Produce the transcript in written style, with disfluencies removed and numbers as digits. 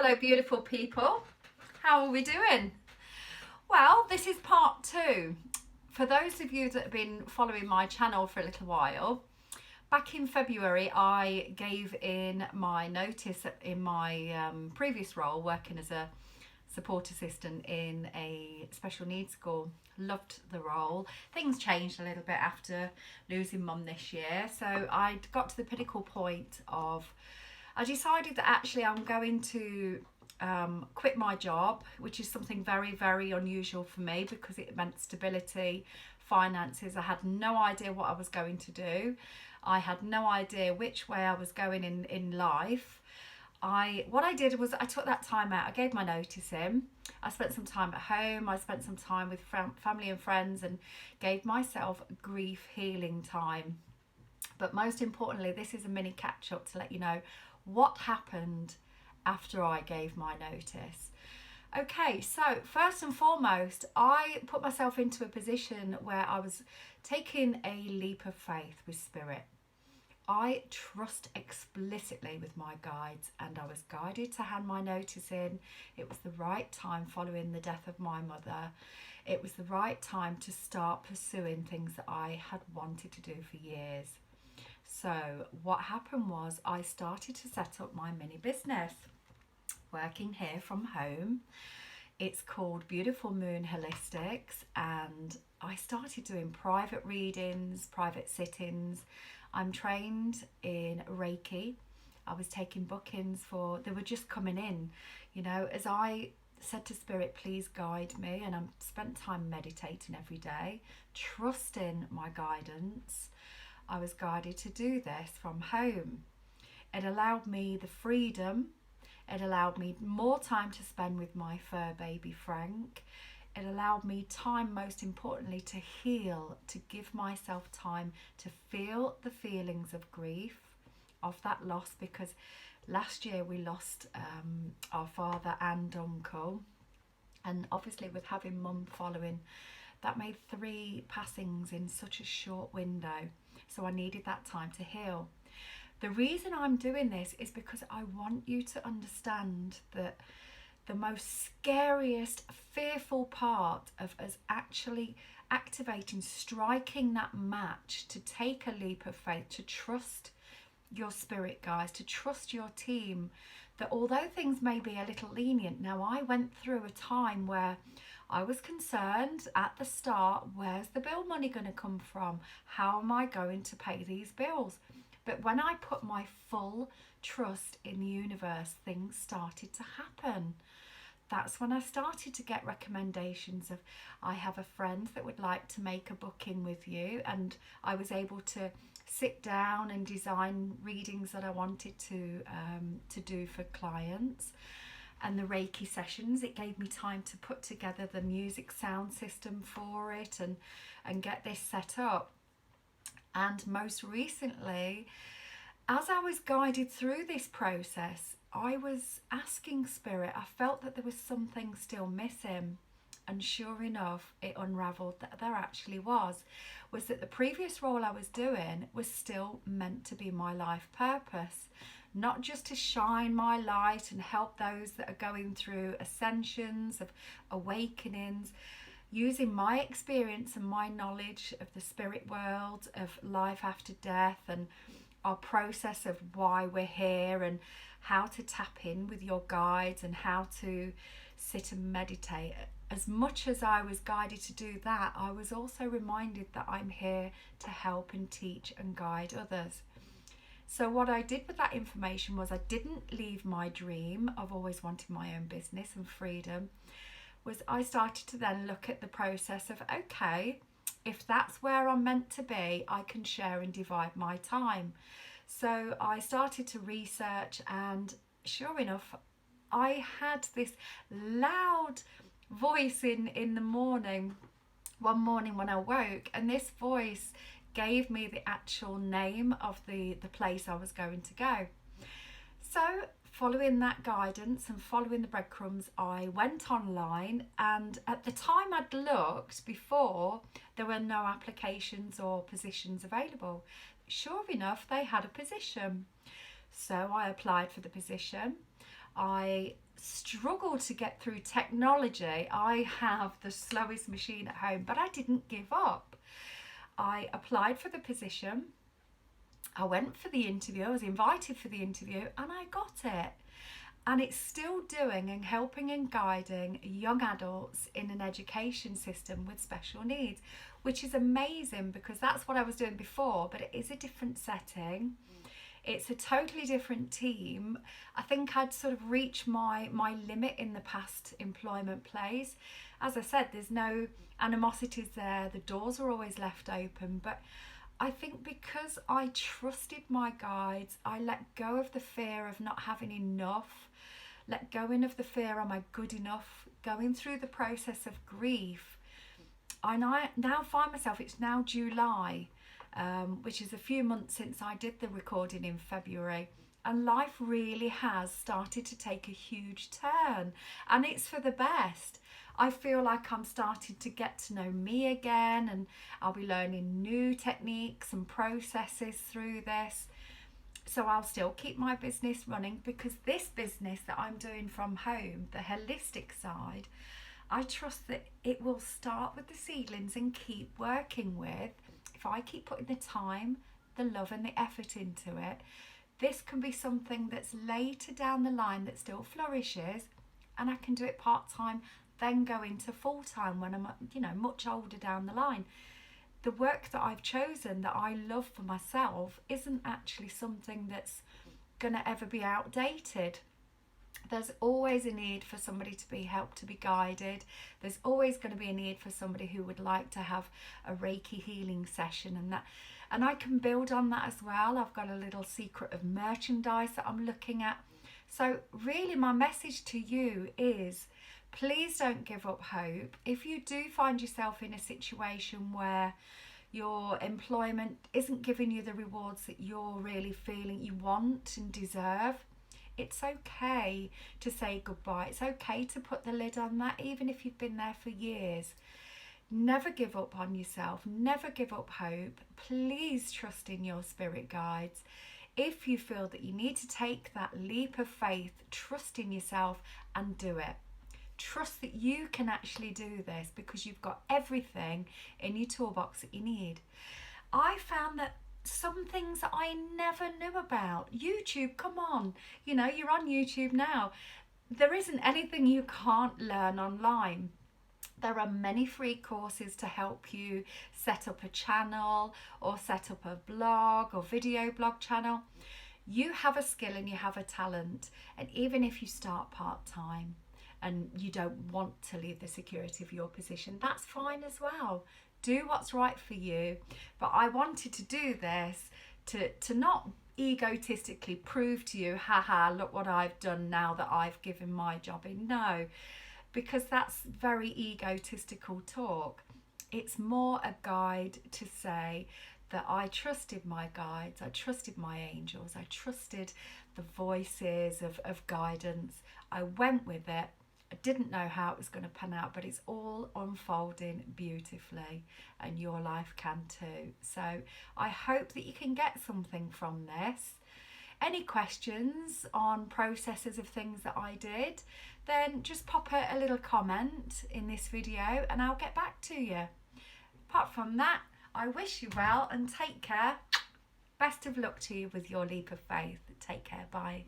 Hello, beautiful people. How are we doing? Well, this is part two. For those of you that have been following my channel for a little while, back in February, I gave in my notice in my previous role, working as a support assistant in a special needs school. Loved the role. Things changed a little bit after losing mum this year. So I got to the pinnacle point of I decided that actually I'm going to quit my job, which is something very, very unusual for me because it meant stability, finances. I had no idea what I was going to do. I had no idea which way I was going in life. What I did was I took that time out. I gave my notice in. I spent some time at home. I spent some time with family and friends and gave myself grief healing time. But most importantly, this is a mini catch up to let you know what happened after I gave my notice. Okay, so first and foremost, I put myself into a position where I was taking a leap of faith with spirit. I trust explicitly with my guides, and I was guided to hand my notice in. It was the right time following the death of my mother. It was the right time to start pursuing things that I had wanted to do for years. So what happened was I started to set up my mini business, working here from home. It's called Beautiful Moon Holistics, and I started doing private readings, private sittings. I'm trained in Reiki. I was taking bookings they were just coming in, as I said to Spirit, please guide me. And I spent time meditating every day, trusting my guidance. I was guided to do this from home. It allowed me the freedom. It allowed me more time to spend with my fur baby Frank. It allowed me time, most importantly, to heal, to give myself time to feel the feelings of grief, of that loss, because last year we lost our father and uncle. And obviously with having mum following, that made 3 passings in such a short window. So I needed that time to heal. The reason I'm doing this is because I want you to understand that the most scariest, fearful part of us actually activating, striking that match to take a leap of faith, to trust your spirit guides, to trust your team, that although things may be a little lenient, now I went through a time where I was concerned at the start, where's the bill money going to come from? How am I going to pay these bills? But when I put my full trust in the universe, things started to happen. That's when I started to get recommendations of, I have a friend that would like to make a booking with you, and I was able to sit down and design readings that I wanted to do for clients. And the Reiki sessions, it gave me time to put together the music sound system for it and get this set up. And most recently, as I was guided through this process, I was asking Spirit, I felt that there was something still missing. And sure enough, it unravelled that there actually was that the previous role I was doing was still meant to be my life purpose. Not just to shine my light and help those that are going through ascensions, of awakenings, using my experience and my knowledge of the spirit world, of life after death, and our process of why we're here, and how to tap in with your guides, and how to sit and meditate. As much as I was guided to do that, I was also reminded that I'm here to help and teach and guide others. So what I did with that information was I didn't leave my dream of always wanting my own business and freedom. Was I started to then look at the process of, okay, if that's where I'm meant to be, I can share and divide my time. So I started to research, and sure enough, I had this loud voice in the morning, one morning when I woke, and this voice gave me the actual name of the place I was going to go. So following that guidance and following the breadcrumbs, I went online, and at the time I'd looked before, there were no applications or positions available. Sure enough, they had a position. So I applied for the position. I struggle to get through technology. I have the slowest machine at home, but I didn't give up. I applied for the position. I went for the interview. I was invited for the interview and I got it. And it's still doing and helping and guiding young adults in an education system with special needs, which is amazing because that's what I was doing before, but it is a different setting. It's a totally different team. I think I'd sort of reached my limit in the past employment place. As I said, there's no animosities there. The doors are always left open. But I think because I trusted my guides, I let go of the fear of not having enough, let go of the fear, am I good enough, going through the process of grief. I now find myself, it's now July, which is a few months since I did the recording in February, and life really has started to take a huge turn, and it's for the best. I feel like I'm starting to get to know me again, and I'll be learning new techniques and processes through this. So I'll still keep my business running, because this business that I'm doing from home, the holistic side, I trust that it will start with the seedlings and keep working with. If I keep putting the time, the love and the effort into it, this can be something that's later down the line that still flourishes, and I can do it part-time, then go into full-time when I'm, much older down the line. The work that I've chosen that I love for myself isn't actually something that's going to ever be outdated. There's always a need for somebody to be helped, to be guided. There's always going to be a need for somebody who would like to have a Reiki healing session, and I can build on that as well. I've got a little secret of merchandise that I'm looking at. So really my message to you is, please don't give up hope. If you do find yourself in a situation where your employment isn't giving you the rewards that you're really feeling you want and deserve, it's okay to say goodbye. It's okay to put the lid on that, even if you've been there for years. Never give up on yourself. Never give up hope. Please trust in your spirit guides. If you feel that you need to take that leap of faith, trust in yourself and do it. Trust that you can actually do this, because you've got everything in your toolbox that you need. I found that some things that I never knew about. YouTube, come on, you're on YouTube now. There isn't anything you can't learn online. There are many free courses to help you set up a channel or set up a blog or video blog channel. You have a skill and you have a talent, and even if you start part-time and you don't want to leave the security of your position, that's fine as well. Do what's right for you. But I wanted to do this to not egotistically prove to you, haha, look what I've done now that I've given my job in. No, because that's very egotistical talk. It's more a guide to say that I trusted my guides, I trusted my angels, I trusted the voices of guidance. I went with it. I didn't know how it was going to pan out, but it's all unfolding beautifully, and your life can too. So I hope that you can get something from this. Any questions on processes of things that I did, then just pop a little comment in this video and I'll get back to you. Apart from that, I wish you well and take care. Best of luck to you with your leap of faith. Take care. Bye.